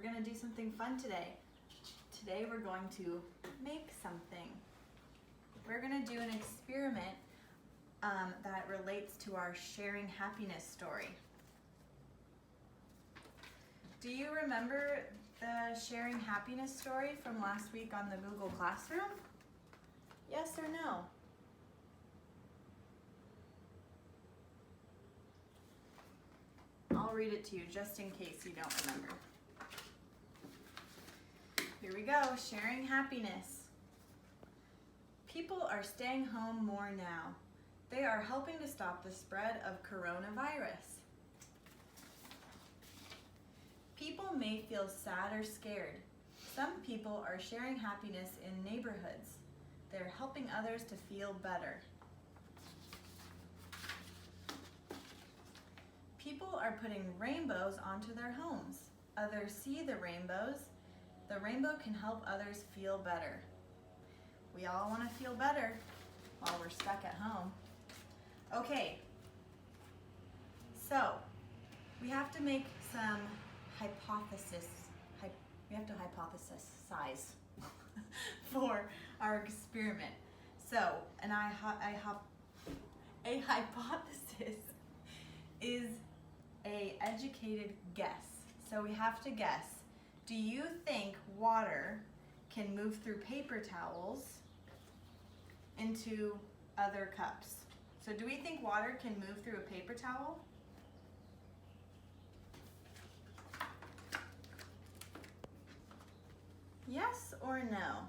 gonna do something fun today. Today we're going to make something. We're gonna do an experiment that relates to our sharing happiness story. Do you remember the sharing happiness story from last week on the Google Classroom? Yes or no? I'll read it to you just in case you don't remember. Here we go, sharing happiness. People are staying home more now. They are helping to stop the spread of coronavirus. People may feel sad or scared. Some people are sharing happiness in neighborhoods. They're helping others to feel better. People are putting rainbows onto their homes. Others see the rainbows. The rainbow can help others feel better. We all want to feel better while we're stuck at home. Okay, so we have to make some we have to hypothesize for our experiment. So, a hypothesis is a educated guess. So we have to guess. Do you think water can move through paper towels into other cups? So do we think water can move through a paper towel? Yes or no?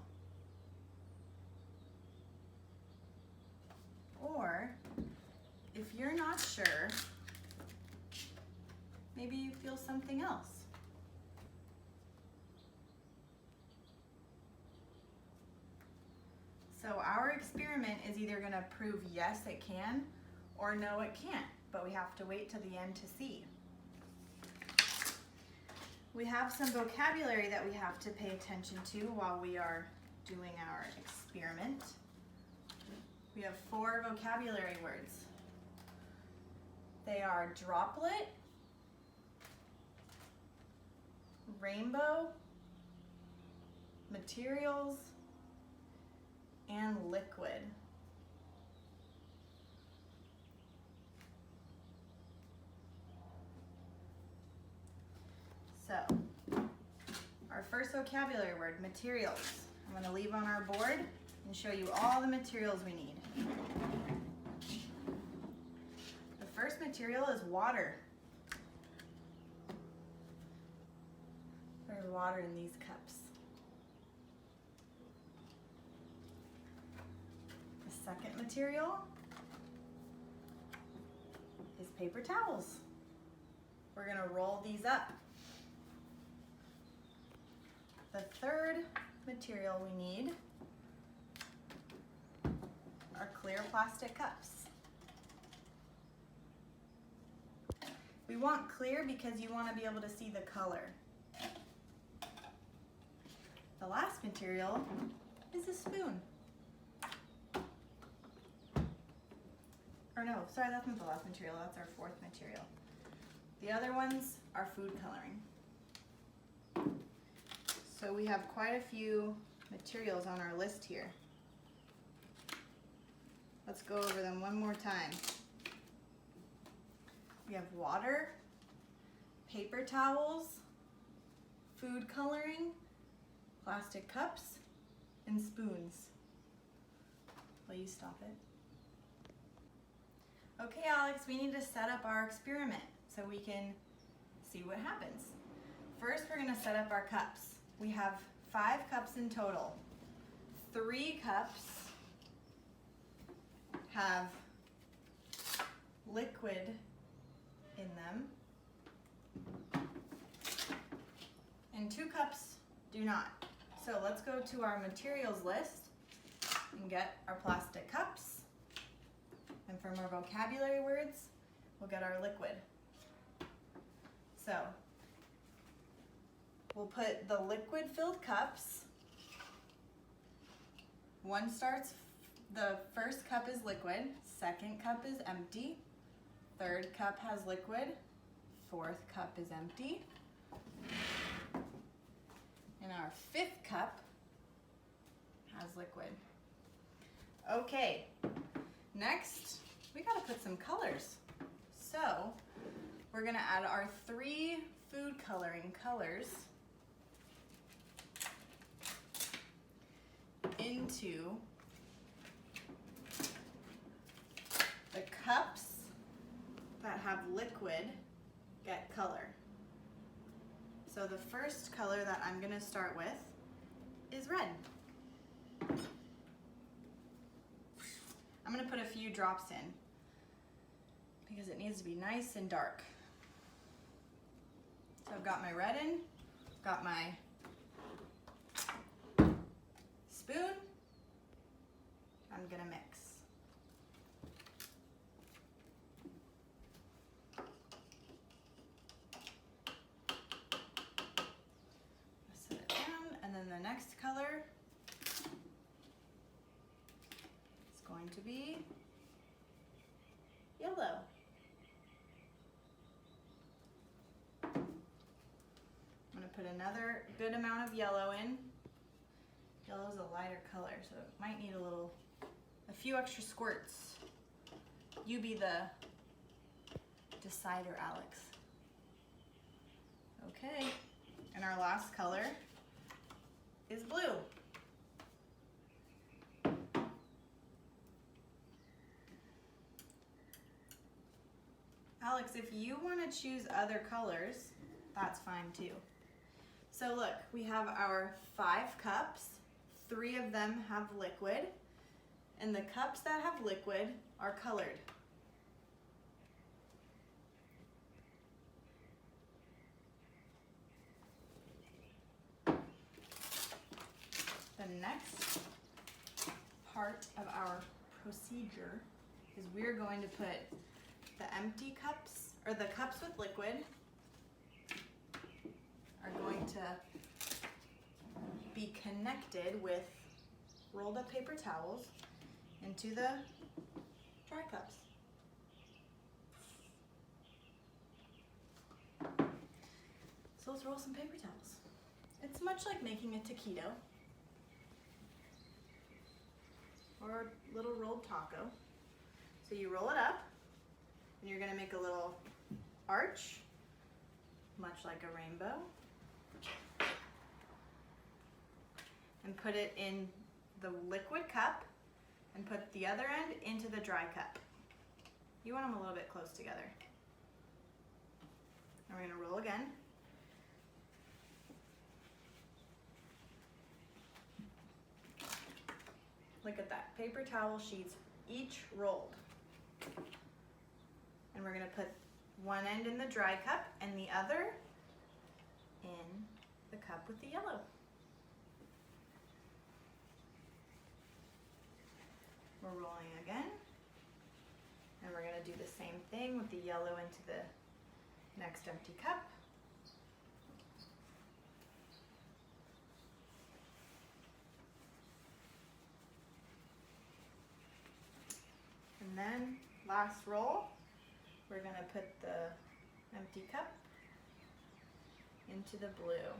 Or if you're not sure, maybe you feel something else. So our experiment is either going to prove yes it can or no it can't, but we have to wait till the end to see. We have some vocabulary that we have to pay attention to while we are doing our experiment. We have 4 vocabulary words. They are droplet, rainbow, materials, and liquid. So, our first vocabulary word, materials. I'm going to leave on our board and show you all the materials we need. The first material is water. There's water in these cups. The second material is paper towels. We're going to roll these up. The third material we need are clear plastic cups. We want clear because you want to be able to see the color. The last material is a spoon. Or no, sorry, that's not the last material, that's our 4th material. The other ones are food coloring. So we have quite a few materials on our list here. Let's go over them one more time. We have water, paper towels, food coloring, plastic cups, and spoons. Will you stop it? Okay, Alex, we need to set up our experiment so we can see what happens. First, we're going to set up our cups. We have 5 cups in total. 3 cups have liquid in them, and 2 cups do not. So let's go to our materials list and get our plastic cups. And from our vocabulary words, we'll get our liquid. So we'll put the liquid-filled cups. The first cup is liquid, second cup is empty, third cup has liquid, fourth cup is empty, And our 5th cup has liquid. Okay, next we gotta put some colors. So we're gonna add our 3 food coloring colors into the cups that have liquid get color. So the first color that I'm gonna start with is red. I'm gonna put a few drops in because it needs to be nice and dark. So I've got my red in, got my spoon. I'm gonna mix. Set it down, and then the next color is going to be yellow. I'm gonna put another good amount of yellow in. Yellow is a lighter color, so it might need a few extra squirts. You be the decider, Alex. Okay, and our last color is blue. Alex, if you want to choose other colors, that's fine too. So look, we have our 5 cups. 3 of them have liquid, and the cups that have liquid are colored. The next part of our procedure is we're going to put the empty cups, or the cups with liquid, are going to be connected with rolled up paper towels into the dry cups. So let's roll some paper towels. It's much like making a taquito or a little rolled taco. So you roll it up, and you're gonna make a little arch, much like a rainbow, and put it in the liquid cup, and put the other end into the dry cup. You want them a little bit close together. And we're gonna roll again. Look at that, paper towel sheets, each rolled. And we're gonna put one end in the dry cup and the other in the cup with the yellow. We're rolling again, and we're gonna do the same thing with the yellow into the next empty cup. And then last roll, we're gonna put the empty cup into the blue.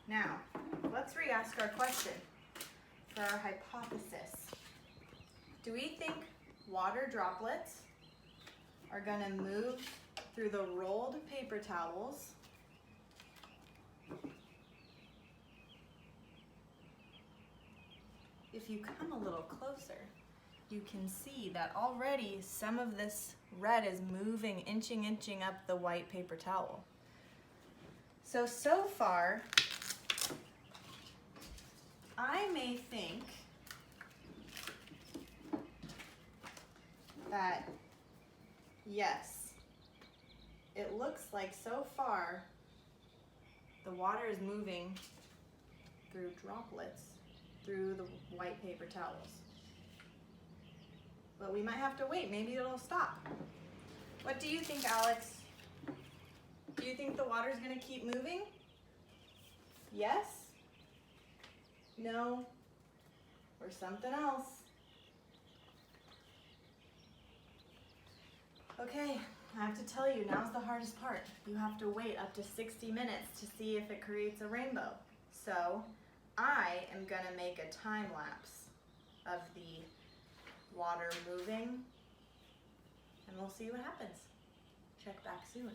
Now, let's re-ask our question for our hypothesis. Do we think water droplets are gonna move through the rolled paper towels if you come a little closer? You can see that already some of this red is moving, inching up the white paper towel. So far, I may think that, yes, it looks like so far the water is moving through droplets through the white paper towels. But we might have to wait, maybe it'll stop. What do you think, Alex? Do you think the water's gonna keep moving? Yes? No? Or something else? Okay, I have to tell you, now's the hardest part. You have to wait up to 60 minutes to see if it creates a rainbow. So I am gonna make a time lapse of the water moving, and we'll see what happens. Check back soon.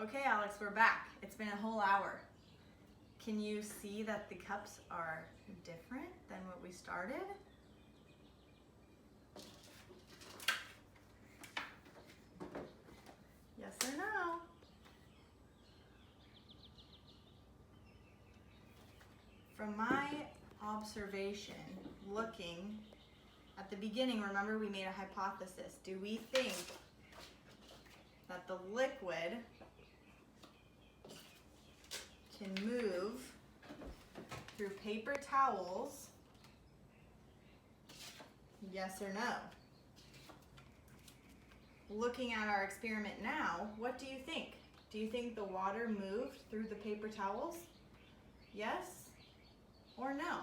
Okay, Alex, we're back. It's been a whole hour. Can you see that the cups are different than what we started? Yes or no? From my observation, looking at the beginning, remember we made a hypothesis. Do we think that the liquid can move through paper towels? Yes or no? Looking at our experiment now, what do you think? Do you think the water moved through the paper towels? Yes or no?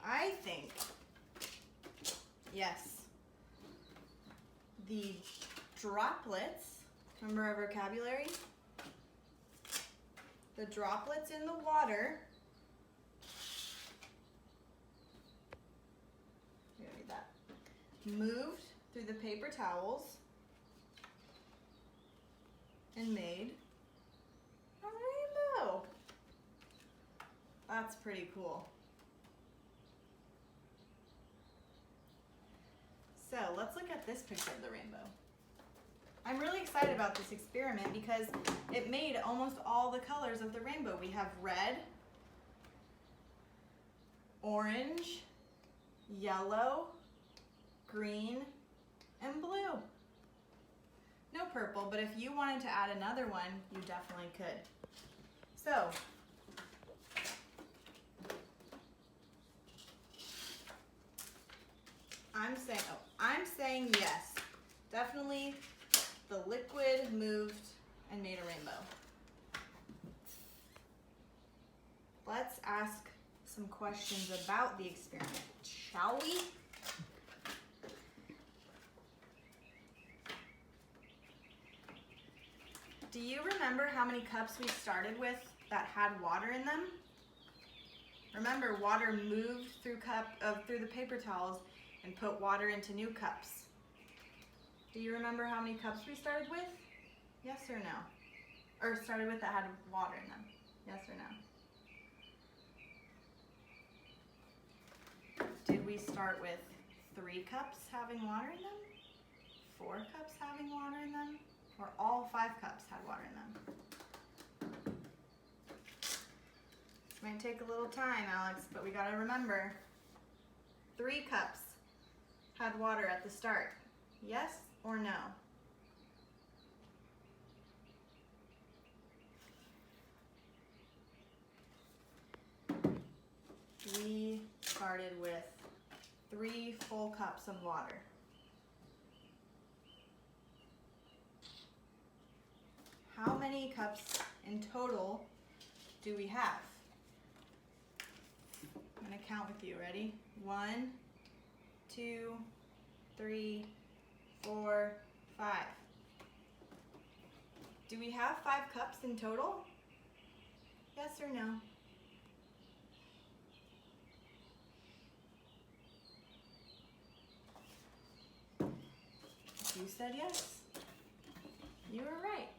I think yes. The droplets, remember our vocabulary? The droplets in the water, read that, moved through the paper towels and made a rainbow. That's pretty cool. So let's look at this picture of the rainbow. I'm really excited about this experiment because it made almost all the colors of the rainbow. We have red, orange, yellow, green, and blue. No purple, but if you wanted to add another one, you definitely could. So, I'm saying yes. Definitely the liquid moved and made a rainbow. Let's ask some questions about the experiment, shall we? Do you remember how many cups we started with that had water in them? Remember, water moved through the paper towels and put water into new cups. Do you remember how many cups we started with? Yes or no? Or started with that had water in them? Yes or no? Did we start with 3 cups having water in them? 4 cups having water in them? Or all 5 cups had water in them? This might take a little time, Alex, but we gotta remember. 3 cups had water at the start. Yes or no? We started with 3 full cups of water. How many cups in total do we have? I'm gonna count with you, ready? 1, 2, 3, 4, 5. Do we have 5 cups in total? Yes or no? You said yes. You were right.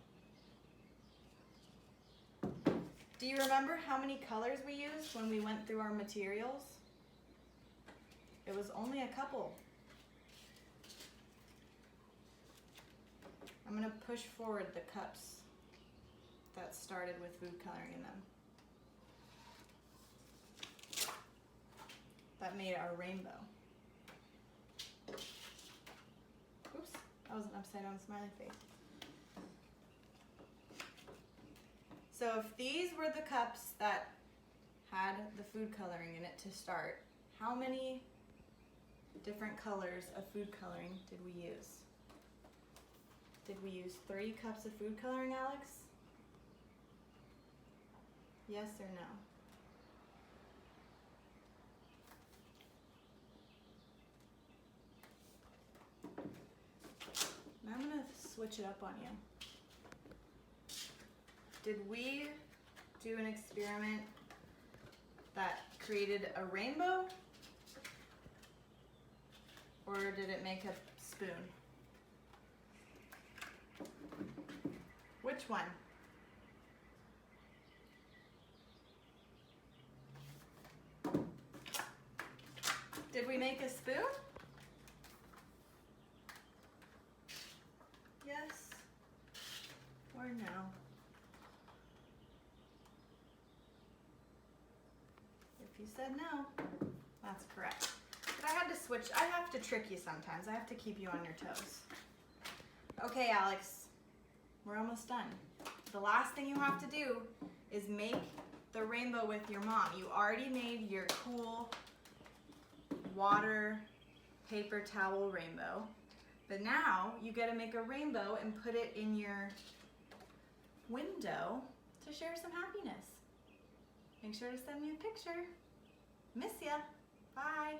Do you remember how many colors we used when we went through our materials? It was only a couple. gonna push forward the cups that started with food coloring in them. That made our rainbow. Oops, that was an upside down smiley face. So if these were the cups that had the food coloring in it to start, how many different colors of food coloring did we use? Did we use 3 cups of food coloring, Alex? Yes or no? Now I'm gonna switch it up on you. Did we do an experiment that created a rainbow? Or did it make a spoon? Which one? Did we make a spoon? Yes or no? If you said no, that's correct. But I had to switch. I have to trick you sometimes. I have to keep you on your toes. Okay, Alex, we're almost done. The last thing you have to do is make the rainbow with your mom. You already made your cool water paper towel rainbow, but now you get to make a rainbow and put it in your window to share some happiness. Make sure to send me a picture. Miss ya. Bye.